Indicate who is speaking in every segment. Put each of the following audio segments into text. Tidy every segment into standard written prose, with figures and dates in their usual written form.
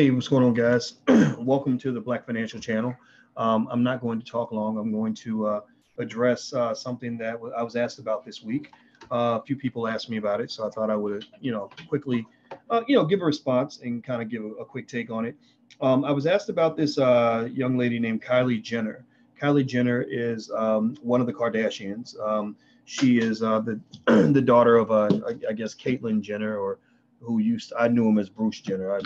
Speaker 1: Hey, what's going on, guys? Welcome to the Black Financial Channel. I'm not going to talk long. I'm going to address something that I was asked about this week. A few people asked me about it, so I thought I would, quickly, give a response and kind of give a quick take on it. I was asked about this young lady named Kylie Jenner. Kylie Jenner is one of the Kardashians. She is the the daughter of, I guess, Caitlyn Jenner, or I knew him as Bruce Jenner.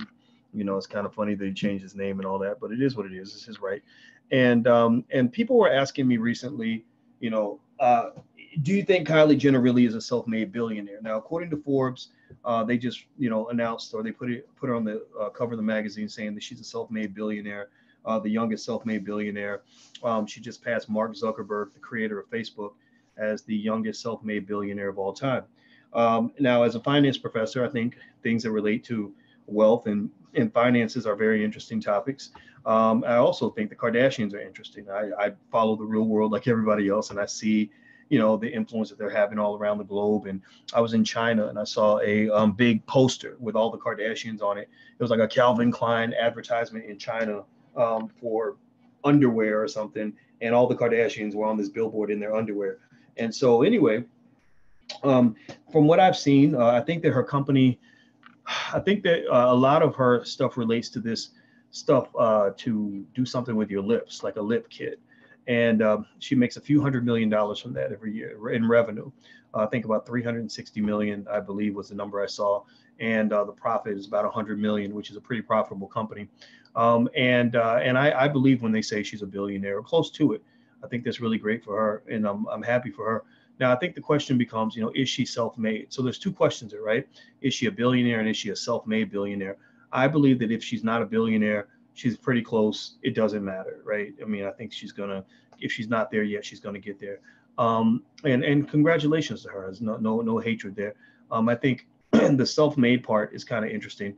Speaker 1: It's kind of funny that he changed his name and all that, but it is what it is. It's his right. And people were asking me recently, do you think Kylie Jenner really is a self-made billionaire? Now, according to Forbes, they just announced, or they put her on the cover of the magazine saying that she's a self-made billionaire, the youngest self-made billionaire. She just passed Mark Zuckerberg, the creator of Facebook, as the youngest self-made billionaire of all time. Now, as a finance professor, I think things that relate to wealth and finances are very interesting topics. I also think the Kardashians are interesting. I follow the real world like everybody else, and I see, the influence that they're having all around the globe. And I was in China and I saw a big poster with all the Kardashians on it. It was like a Calvin Klein advertisement in China for underwear or something, and all the Kardashians were on this billboard in their underwear. And so anyway, from what I've seen, I think that her company, I think that a lot of her stuff relates to this stuff to do something with your lips, like a lip kit. And she makes a few $100 million from that every year in revenue. I think about 360 million, I believe, was the number I saw. And the profit is about 100 million, which is a pretty profitable company. And I believe when they say she's a billionaire or close to it. I think that's really great for her, and I'm happy for her. Now, I think the question becomes, is she self-made? So there's two questions there, right? Is she a billionaire, and is she a self-made billionaire? I believe that if she's not a billionaire, she's pretty close. It doesn't matter, right? I mean, I think if she's not there yet, she's gonna get there. And congratulations to her. There's no hatred there. I think the self-made part is kind of interesting.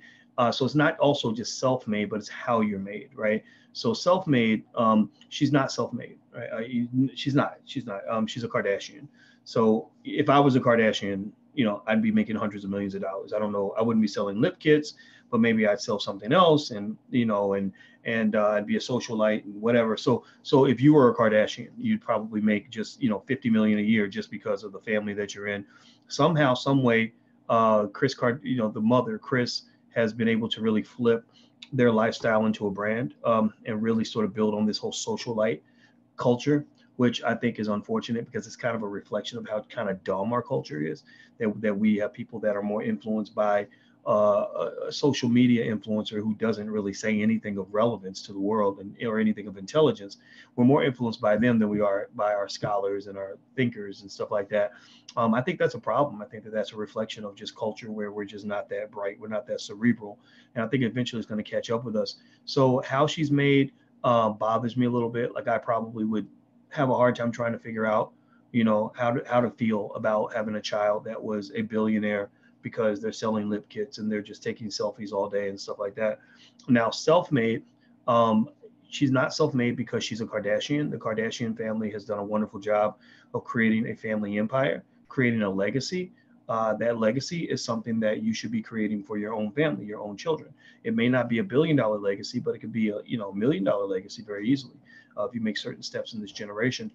Speaker 1: So it's not also just self-made, but it's how you're made, right? So self-made, she's not self-made, right? She's not. She's a Kardashian. So if I was a Kardashian, I'd be making hundreds of millions of dollars. I don't know. I wouldn't be selling lip kits, but maybe I'd sell something else, and I'd be a socialite and whatever. So if you were a Kardashian, you'd probably make just 50 million a year just because of the family that you're in. Somehow, some way, the mother, Kris, has been able to really flip their lifestyle into a brand, and really sort of build on this whole socialite culture, which I think is unfortunate because it's kind of a reflection of how kind of dumb our culture is, that we have people that are more influenced by a social media influencer who doesn't really say anything of relevance to the world or anything of intelligence. We're more influenced by them than we are by our scholars and our thinkers and stuff like that. I think that's a problem. I think that that's a reflection of just culture where we're just not that bright. We're not that cerebral. And I think eventually it's going to catch up with us. So how she's made bothers me a little bit. Like I probably would have a hard time trying to figure out, how to feel about having a child that was a billionaire because they're selling lip kits and they're just taking selfies all day and stuff like that. Now, self-made, she's not self-made because she's a Kardashian. The Kardashian family has done a wonderful job of creating a family empire, creating a legacy. That legacy is something that you should be creating for your own family, your own children. It may not be $1 billion legacy, but it could be a $1 million legacy very easily if you make certain steps in this generation.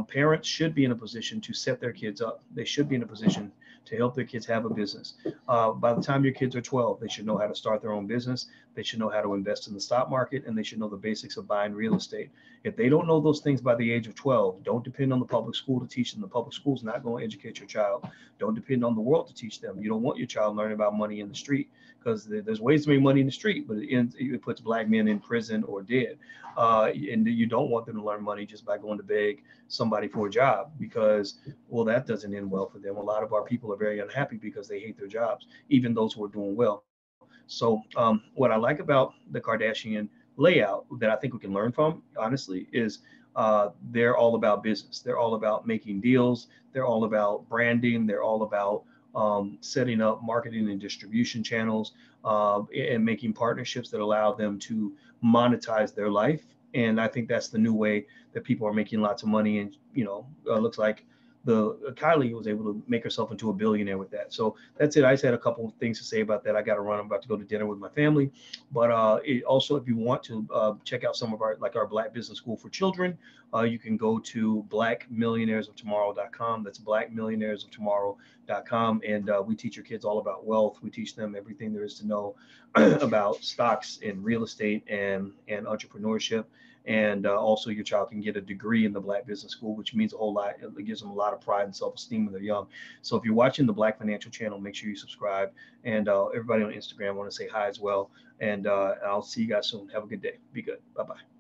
Speaker 1: Parents should be in a position to set their kids up. They should be in a position to help their kids have a business. By the time your kids are 12, they should know how to start their own business. They should know how to invest in the stock market, and they should know the basics of buying real estate. If they don't know those things by the age of 12, don't depend on the public school to teach them. The public school is not going to educate your child. Don't depend on the world to teach them. You don't want your child learning about money in the street, because there's ways to make money in the street, but it puts black men in prison or dead. And you don't want them to learn money just by going to beg somebody for a job, because, well, that doesn't end well for them. A lot of our people are very unhappy because they hate their jobs, even those who are doing well. So what I like about the Kardashian layout that I think we can learn from, honestly, is they're all about business. They're all about making deals. They're all about branding. They're all about setting up marketing and distribution channels, and making partnerships that allow them to monetize their life. And I think that's the new way that people are making lots of money. And looks like Kylie was able to make herself into a billionaire with that. So that's it. I just had a couple of things to say about that. I got to run. I'm about to go to dinner with my family. But also, if you want to check out some of our Black Business School for Children, you can go to blackmillionairesoftomorrow.com. That's blackmillionairesoftomorrow.com. And we teach your kids all about wealth. We teach them everything there is to know about stocks and real estate and entrepreneurship. And also, your child can get a degree in the Black Business School, which means a whole lot. It gives them a lot of pride and self-esteem when they're young. So if you're watching the Black Financial Channel, make sure you subscribe. And everybody on Instagram, I want to say hi as well. And I'll see you guys soon. Have a good day. Be good. Bye-bye.